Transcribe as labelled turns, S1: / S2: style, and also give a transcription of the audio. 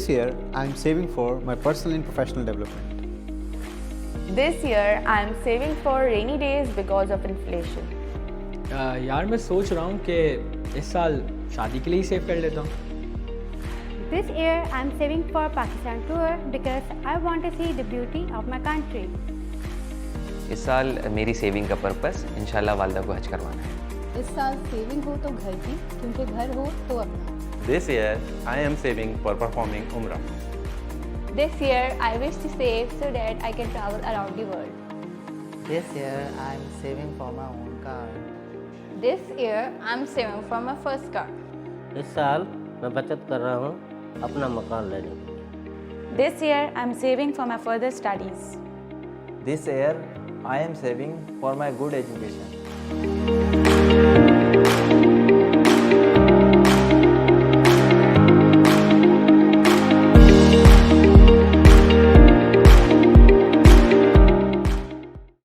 S1: year, I am saving for my personal and professional development.
S2: This year, I am saving for rainy days because of inflation.
S3: यार मैं सोच रहा हूँ कि इस साल शादी के लिए ही सेव कर लेता हूँ.
S4: This year I am saving for Pakistan tour because I want to see the beauty of my country.
S5: इस साल मेरी सेविंग का पर्पस इंशाल्लाह वालदा को हज करवाना है.
S6: इस साल सेविंग हो तो घर की, क्योंकि घर हो तो अपना.
S7: This year, I am saving for performing Umrah.
S8: This year, I wish to save so that I can travel around the world.
S9: This year, I am saving for my own car.
S8: This year, I am saving for my first car.
S10: इस साल मैं बचत कर रहा हूँ अपना मकान लेने के लिए.
S2: This year, I am saving for my further studies.
S11: This year, I am saving for my good education.